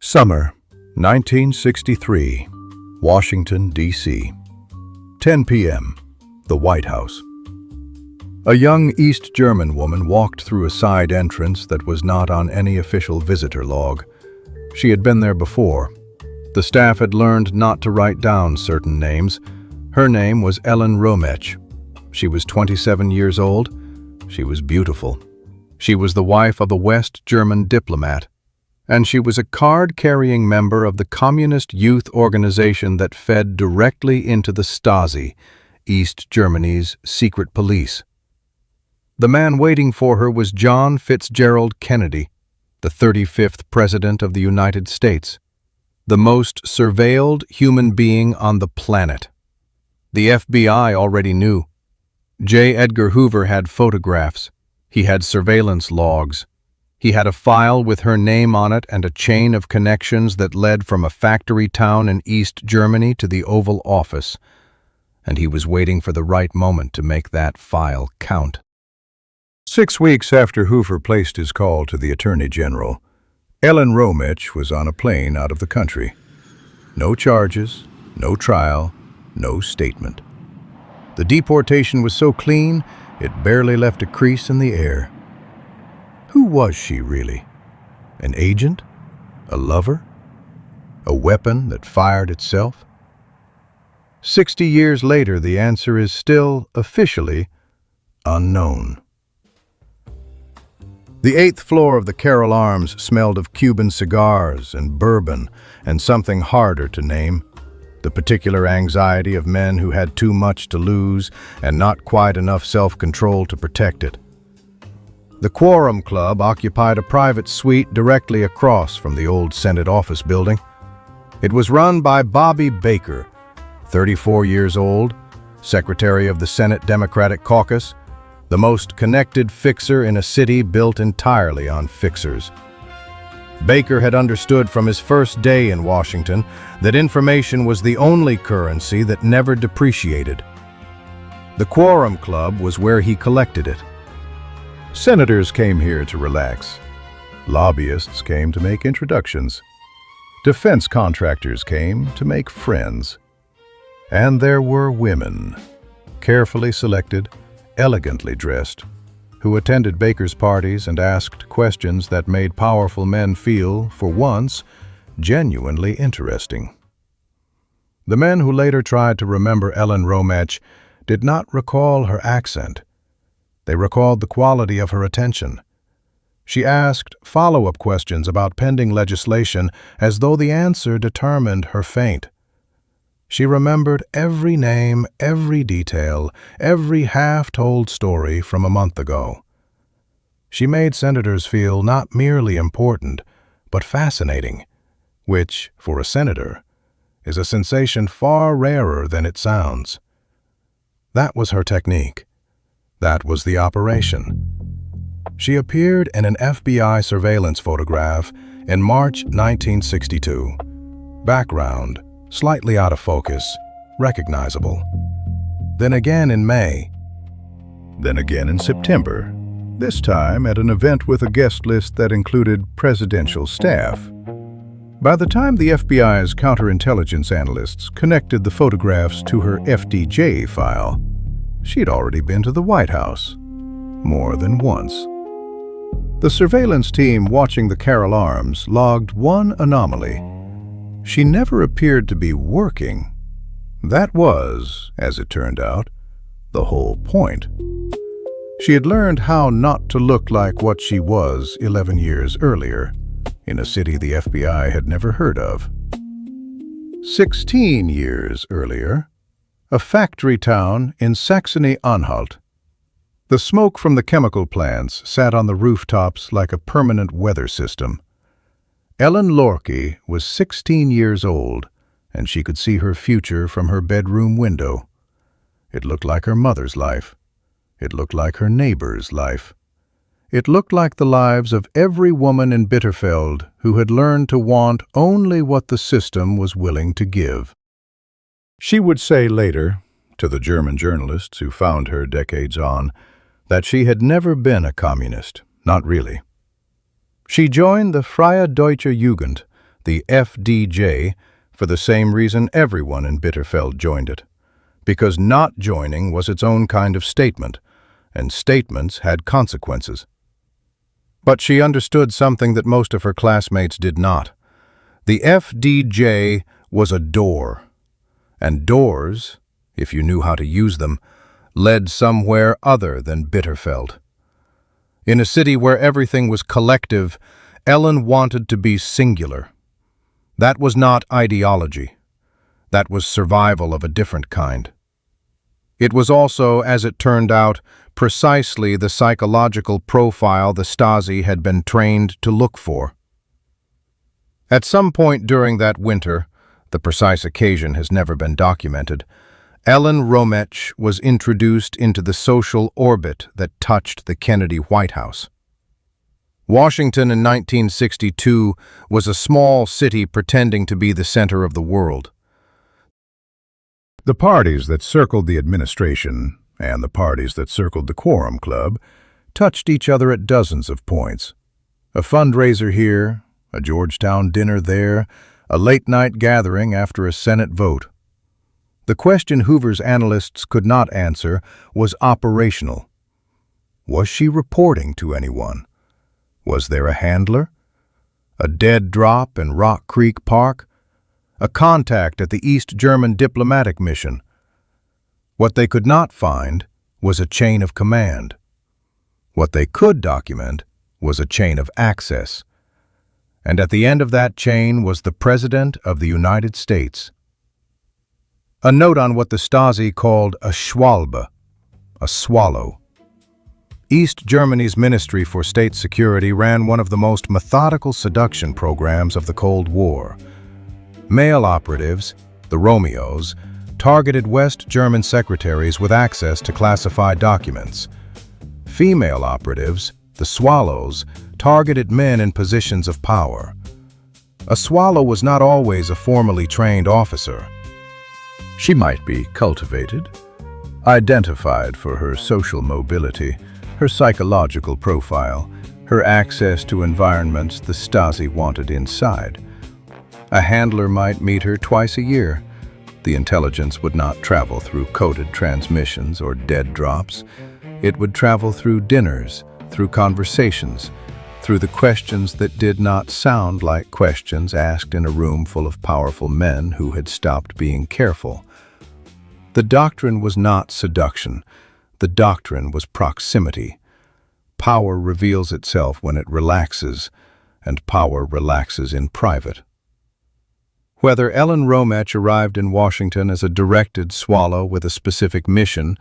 Summer, 1963, Washington, D.C. 10 p.m., the White House. A young East German woman walked through a side entrance that was not on any official visitor log. She had been there before. The staff had learned not to write down certain names. Her name was Ellen Rometsch. She was 27 years old. She was beautiful. She was the wife of a West German diplomat, and she was a card-carrying member of the communist youth organization that fed directly into the Stasi, East Germany's secret police. The man waiting for her was John Fitzgerald Kennedy, the 35th President of the United States, the most surveilled human being on the planet. The FBI already knew. J. Edgar Hoover had photographs. He had surveillance logs. He had a file with her name on it and a chain of connections that led from a factory town in East Germany to the Oval Office, and he was waiting for the right moment to make that file count. 6 weeks after Hoover placed his call to the Attorney General, Ellen Rometsch was on a plane out of the country. No charges, no trial, no statement. The deportation was so clean, it barely left a crease in the air. Who was she really? An agent? A lover? A weapon that fired itself? 60 years later, the answer is still officially unknown. The 8th floor of the Carroll Arms smelled of Cuban cigars and bourbon and something harder to name: the particular anxiety of men who had too much to lose and not quite enough self-control to protect it. The Quorum Club occupied a private suite directly across from the old Senate office building. It was run by Bobby Baker, 34 years old, Secretary of the Senate Democratic Caucus, the most connected fixer in a city built entirely on fixers. Baker had understood from his first day in Washington that information was the only currency that never depreciated. The Quorum Club was where he collected it. Senators came here to relax. Lobbyists came to make introductions. Defense contractors came to make friends. And there were women, carefully selected, elegantly dressed, who attended Baker's parties and asked questions that made powerful men feel, for once, genuinely interesting. The men who later tried to remember Ellen Rometsch did not recall her accent. They recalled the quality of her attention. She asked follow-up questions about pending legislation as though the answer determined her fate. She remembered every name, every detail, every half-told story from a month ago. She made senators feel not merely important, but fascinating, which, for a senator, is a sensation far rarer than it sounds. That was her technique. That was the operation. She appeared in an FBI surveillance photograph in March 1962. Background, slightly out of focus, recognizable. Then again in May. Then again in September, this time at an event with a guest list that included presidential staff. By the time the FBI's counterintelligence analysts connected the photographs to her FDJ file, she'd already been to the White House, more than once. The surveillance team watching the Carroll Arms logged one anomaly. She never appeared to be working. That was, as it turned out, the whole point. She had learned how not to look like what she was 11 years earlier, in a city the FBI had never heard of. 16 years earlier, a factory town in Saxony-Anhalt. The smoke from the chemical plants sat on the rooftops like a permanent weather system. Ellen Lorke was 16 years old, and she could see her future from her bedroom window. It looked like her mother's life. It looked like her neighbor's life. It looked like the lives of every woman in Bitterfeld who had learned to want only what the system was willing to give. She would say later, to the German journalists who found her decades on, that she had never been a communist, not really. She joined the Freie Deutsche Jugend, the FDJ, for the same reason everyone in Bitterfeld joined it. Because not joining was its own kind of statement, and statements had consequences. But she understood something that most of her classmates did not. The FDJ was a door, and doors, if you knew how to use them, led somewhere other than Bitterfeld. In a city where everything was collective, Ellen wanted to be singular. That was not ideology. That was survival of a different kind. It was also, as it turned out, precisely the psychological profile the Stasi had been trained to look for. At some point during that winter, the precise occasion has never been documented, Ellen Rometsch was introduced into the social orbit that touched the Kennedy White House. Washington in 1962 was a small city pretending to be the center of the world. The parties that circled the administration and the parties that circled the Quorum Club touched each other at dozens of points. A fundraiser here, a Georgetown dinner there, a late-night gathering after a Senate vote. The question Hoover's analysts could not answer was operational. Was she reporting to anyone? Was there a handler? A dead drop in Rock Creek Park? A contact at the East German diplomatic mission? What they could not find was a chain of command. What they could document was a chain of access. And at the end of that chain was the President of the United States. A note on what the Stasi called a Schwalbe, a swallow. East Germany's Ministry for State Security ran one of the most methodical seduction programs of the Cold War. Male operatives, the Romeos, targeted West German secretaries with access to classified documents. Female operatives, the Swallows, targeted men in positions of power. A swallow was not always a formally trained officer. She might be cultivated, identified for her social mobility, her psychological profile, her access to environments the Stasi wanted inside. A handler might meet her twice a year. The intelligence would not travel through coded transmissions or dead drops. It would travel through dinners, through conversations, through the questions that did not sound like questions asked in a room full of powerful men who had stopped being careful. The doctrine was not seduction. The doctrine was proximity. Power reveals itself when it relaxes, and power relaxes in private. Whether Ellen Rometsch arrived in Washington as a directed swallow with a specific mission,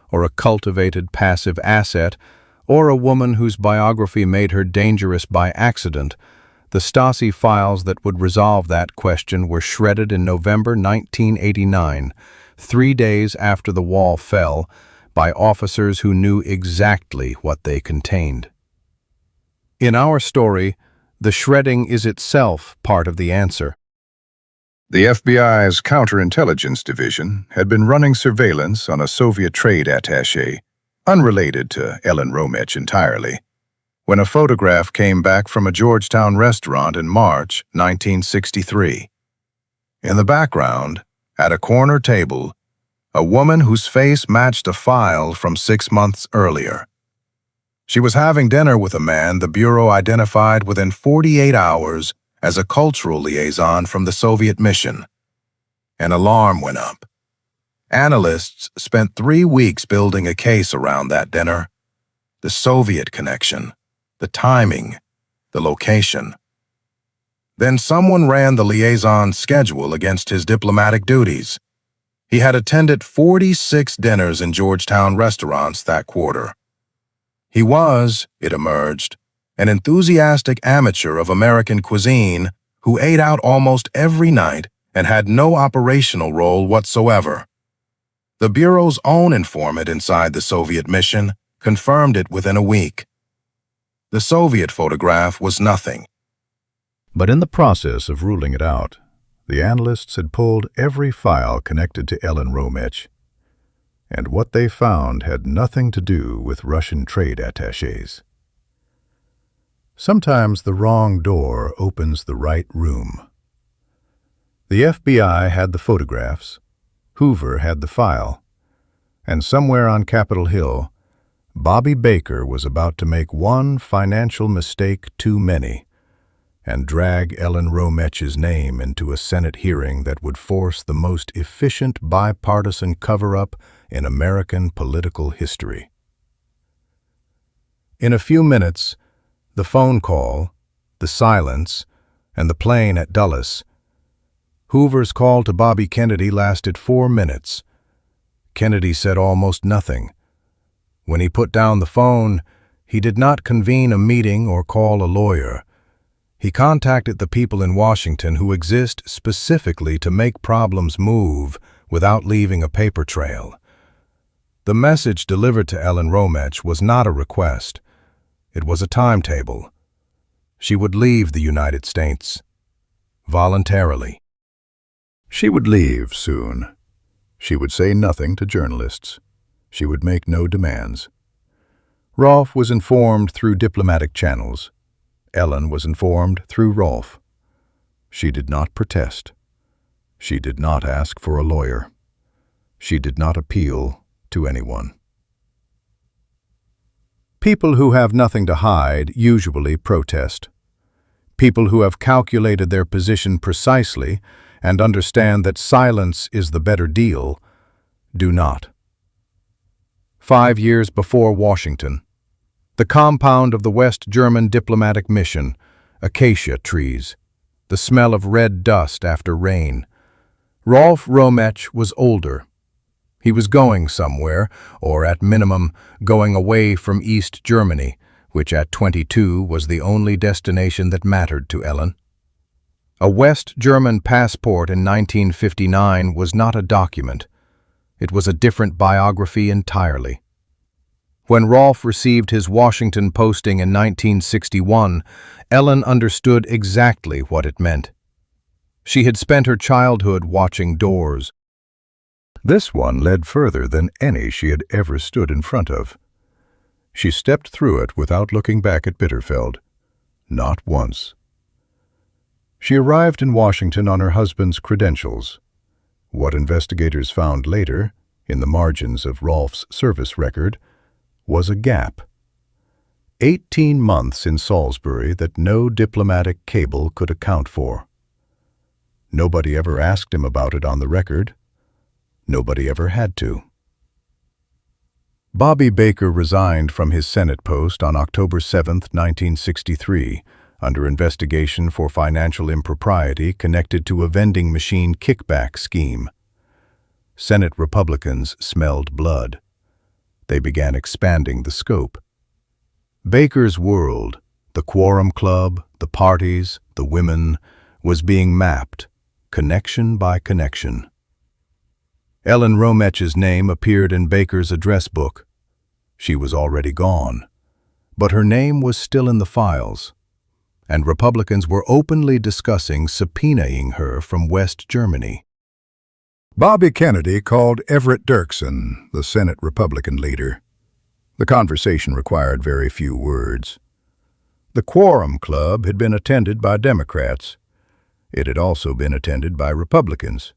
or a cultivated passive asset, or a woman whose biography made her dangerous by accident, the Stasi files that would resolve that question were shredded in November 1989, 3 days after the wall fell, by officers who knew exactly what they contained. In our story, the shredding is itself part of the answer. The FBI's counterintelligence division had been running surveillance on a Soviet trade attaché, unrelated to Ellen Rometsch entirely, when a photograph came back from a Georgetown restaurant in March 1963. In the background, at a corner table, a woman whose face matched a file from 6 months earlier. She was having dinner with a man the Bureau identified within 48 hours as a cultural liaison from the Soviet mission. An alarm went up. Analysts spent 3 weeks building a case around that dinner. The Soviet connection, the timing, the location. Then someone ran the liaison's schedule against his diplomatic duties. He had attended 46 dinners in Georgetown restaurants that quarter. He was, it emerged, an enthusiastic amateur of American cuisine who ate out almost every night and had no operational role whatsoever. The Bureau's own informant inside the Soviet mission confirmed it within a week. The Soviet photograph was nothing. But in the process of ruling it out, the analysts had pulled every file connected to Ellen Rometsch, and what they found had nothing to do with Russian trade attachés. Sometimes the wrong door opens the right room. The FBI had the photographs, Hoover had the file, and somewhere on Capitol Hill, Bobby Baker was about to make one financial mistake too many and drag Ellen Rometsch's name into a Senate hearing that would force the most efficient bipartisan cover-up in American political history. In a few minutes, the phone call, the silence, and the plane at Dulles, Hoover's call to Bobby Kennedy lasted 4 minutes. Kennedy said almost nothing. When he put down the phone, he did not convene a meeting or call a lawyer. He contacted the people in Washington who exist specifically to make problems move without leaving a paper trail. The message delivered to Ellen Rometsch was not a request. It was a timetable. She would leave the United States voluntarily. She would leave soon. She would say nothing to journalists. She would make no demands. Rolf was informed through diplomatic channels. Ellen was informed through Rolf. She did not protest. She did not ask for a lawyer. She did not appeal to anyone. People who have nothing to hide usually protest. People who have calculated their position precisely and understand that silence is the better deal do not. 5 years before Washington, the compound of the West German diplomatic mission, acacia trees, the smell of red dust after rain. Rolf Rometsch was older. He was going somewhere, or at minimum, going away from East Germany, which at 22 was the only destination that mattered to Ellen. A West German passport in 1959 was not a document. It was a different biography entirely. When Rolf received his Washington posting in 1961, Ellen understood exactly what it meant. She had spent her childhood watching doors. This one led further than any she had ever stood in front of. She stepped through it without looking back at Bitterfeld. Not once. She arrived in Washington on her husband's credentials. What investigators found later, in the margins of Rolf's service record, was a gap. 18 months in Salisbury that no diplomatic cable could account for. Nobody ever asked him about it on the record. Nobody ever had to. Bobby Baker resigned from his Senate post on October 7, 1963, under investigation for financial impropriety connected to a vending machine kickback scheme. Senate Republicans smelled blood. They began expanding the scope. Baker's world, the Quorum Club, the parties, the women, was being mapped, connection by connection. Ellen Rometsch's name appeared in Baker's address book. She was already gone, but her name was still in the files, and Republicans were openly discussing subpoenaing her from West Germany. Bobby Kennedy called Everett Dirksen, the Senate Republican leader. The conversation required very few words. The Quorum Club had been attended by Democrats. It had also been attended by Republicans.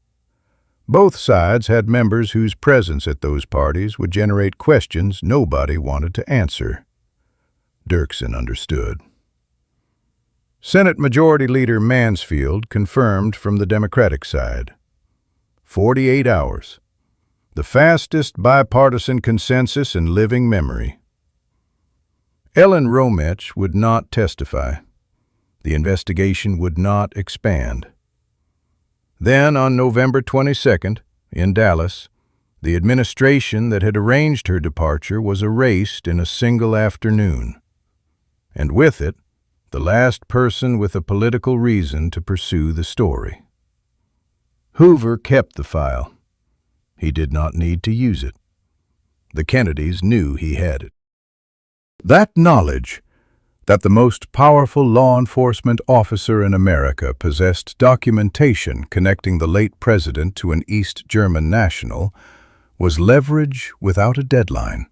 Both sides had members whose presence at those parties would generate questions nobody wanted to answer. Dirksen understood. Senate Majority Leader Mansfield confirmed from the Democratic side. 48 hours. The fastest bipartisan consensus in living memory. Ellen Rometsch would not testify. The investigation would not expand. Then, on November 22nd, in Dallas, the administration that had arranged her departure was erased in a single afternoon. And with it, the last person with a political reason to pursue the story. Hoover kept the file. He did not need to use it. The Kennedys knew he had it. That knowledge, that the most powerful law enforcement officer in America possessed documentation connecting the late president to an East German national, was leverage without a deadline.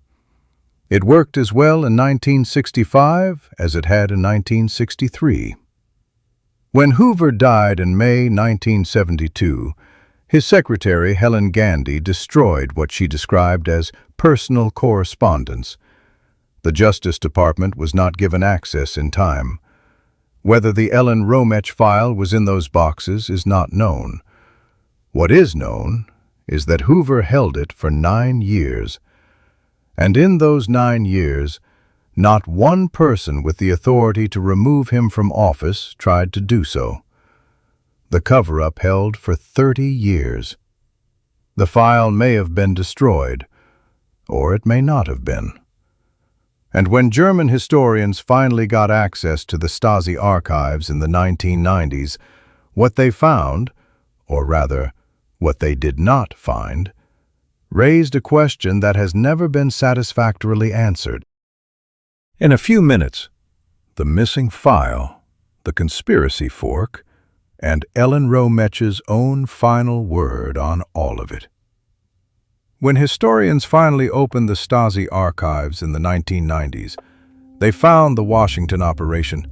It worked as well in 1965 as it had in 1963. When Hoover died in May 1972, his secretary, Helen Gandy, destroyed what she described as personal correspondence. The Justice Department was not given access in time. Whether the Ellen Rometsch file was in those boxes is not known. What is known is that Hoover held it for 9 years. And in those 9 years, not one person with the authority to remove him from office tried to do so. The cover-up held for 30 years. The file may have been destroyed, or it may not have been. And when German historians finally got access to the Stasi archives in the 1990s, what they found, or rather, what they did not find, raised a question that has never been satisfactorily answered. In a few minutes, the missing file, the conspiracy fork, and Ellen Rometsch's own final word on all of it. When historians finally opened the Stasi archives in the 1990s, they found the Washington operation.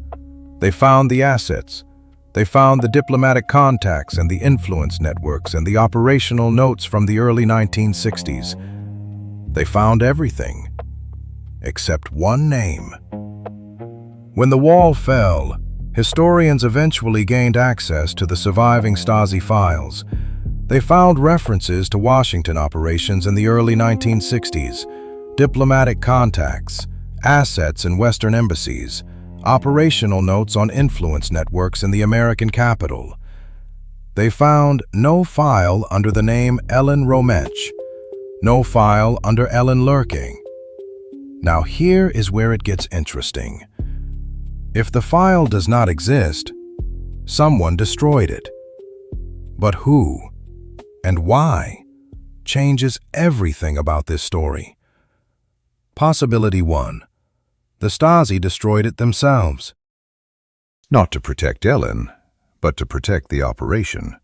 They found the assets. They found the diplomatic contacts and the influence networks and the operational notes from the early 1960s. They found everything, except one name. When the wall fell, historians eventually gained access to the surviving Stasi files. They found references to Washington operations in the early 1960s, diplomatic contacts, assets in Western embassies, operational notes on influence networks in the American capital. They found no file under the name Ellen Rometsch, no file under Ellen Lurking. Now here is where it gets interesting. If the file does not exist, someone destroyed it. But who and why changes everything about this story. Possibility 1. The Stasi destroyed it themselves. Not to protect Ellen, but to protect the operation.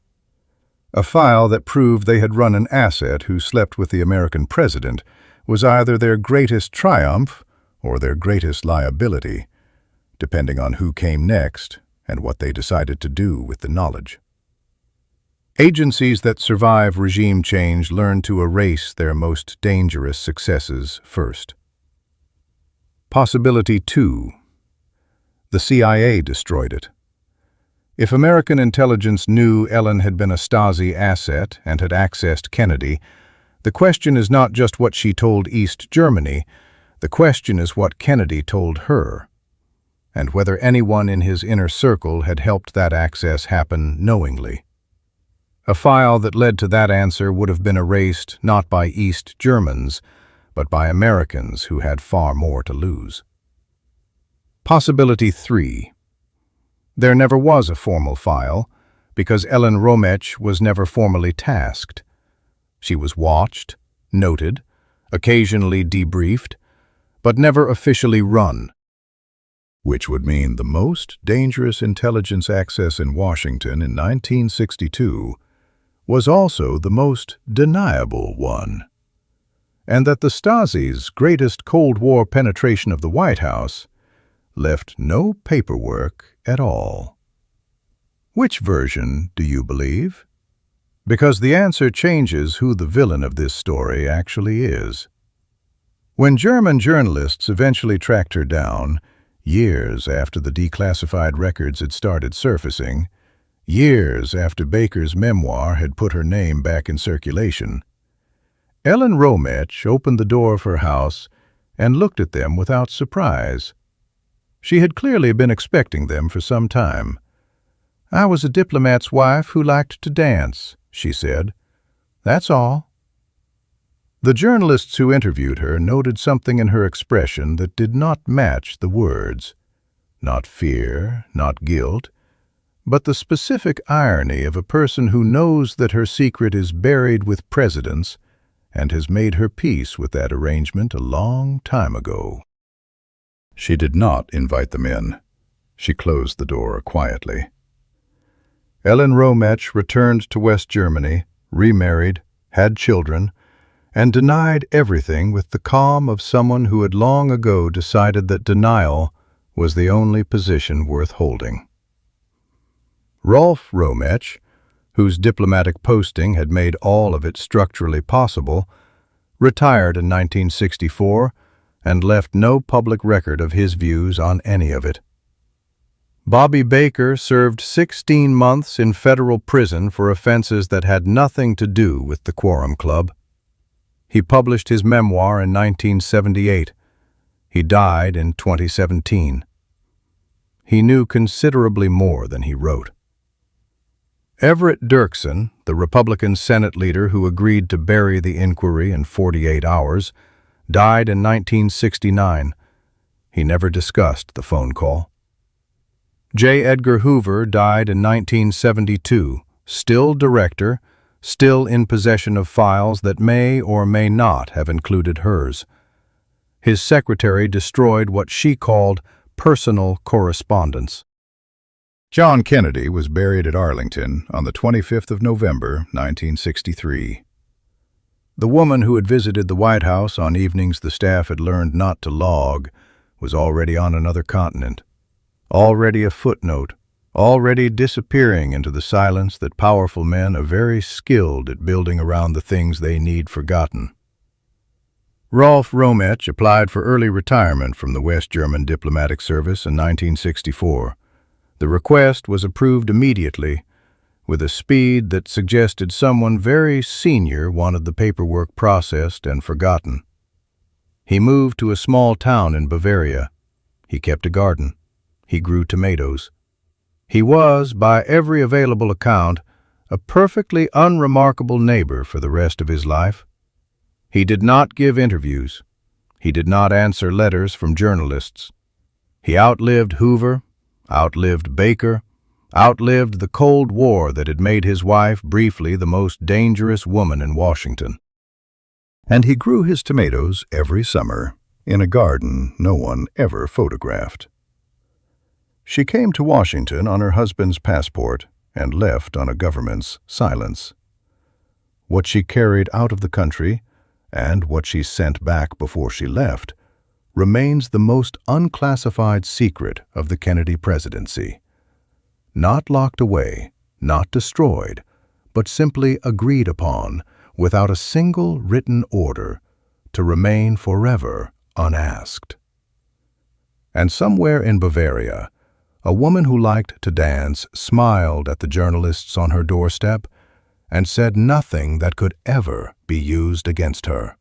A file that proved they had run an asset who slept with the American president was either their greatest triumph or their greatest liability, depending on who came next and what they decided to do with the knowledge. Agencies that survive regime change learn to erase their most dangerous successes first. Possibility 2. The CIA destroyed it. If American intelligence knew Ellen had been a Stasi asset and had accessed Kennedy, the question is not just what she told East Germany, the question is what Kennedy told her, and whether anyone in his inner circle had helped that access happen knowingly. A file that led to that answer would have been erased not by East Germans, but by Americans who had far more to lose. Possibility 3. There never was a formal file, because Ellen Rometsch was never formally tasked. She was watched, noted, occasionally debriefed, but never officially run. Which would mean the most dangerous intelligence access in Washington in 1962 was also the most deniable one, and that the Stasi's greatest Cold War penetration of the White House left no paperwork at all. Which version do you believe? Because the answer changes who the villain of this story actually is. When German journalists eventually tracked her down, years after the declassified records had started surfacing, years after Baker's memoir had put her name back in circulation, Ellen Rometsch opened the door of her house and looked at them without surprise. She had clearly been expecting them for some time. "I was a diplomat's wife who liked to dance," she said. "That's all." The journalists who interviewed her noted something in her expression that did not match the words. Not fear, not guilt, but the specific irony of a person who knows that her secret is buried with presidents and has made her peace with that arrangement a long time ago. She did not invite them in. She closed the door quietly. Ellen Rometsch returned to West Germany, remarried, had children, and denied everything with the calm of someone who had long ago decided that denial was the only position worth holding. Rolf Rometsch, whose diplomatic posting had made all of it structurally possible, retired in 1964 and left no public record of his views on any of it. Bobby Baker served 16 months in federal prison for offenses that had nothing to do with the Quorum Club. He published his memoir in 1978. He died in 2017. He knew considerably more than he wrote. Everett Dirksen, the Republican Senate leader who agreed to bury the inquiry in 48 hours, died in 1969. He never discussed the phone call. J. Edgar Hoover died in 1972, still director, still in possession of files that may or may not have included hers. His secretary destroyed what she called personal correspondence. John Kennedy was buried at Arlington on the 25th of November, 1963. The woman who had visited the White House on evenings the staff had learned not to log was already on another continent, already a footnote, already disappearing into the silence that powerful men are very skilled at building around the things they need forgotten. Rolf Rometsch applied for early retirement from the West German diplomatic service in 1964. The request was approved immediately, with a speed that suggested someone very senior wanted the paperwork processed and forgotten. He moved to a small town in Bavaria. He kept a garden. He grew tomatoes. He was, by every available account, a perfectly unremarkable neighbor for the rest of his life. He did not give interviews. He did not answer letters from journalists. He outlived Hoover, outlived Baker, outlived the Cold War that had made his wife briefly the most dangerous woman in Washington. And he grew his tomatoes every summer in a garden no one ever photographed. She came to Washington on her husband's passport and left on a government's silence. What she carried out of the country, and what she sent back before she left, remains the most unclassified secret of the Kennedy presidency. Not locked away, not destroyed, but simply agreed upon, without a single written order, to remain forever unasked. And somewhere in Bavaria, a woman who liked to dance smiled at the journalists on her doorstep and said nothing that could ever be used against her.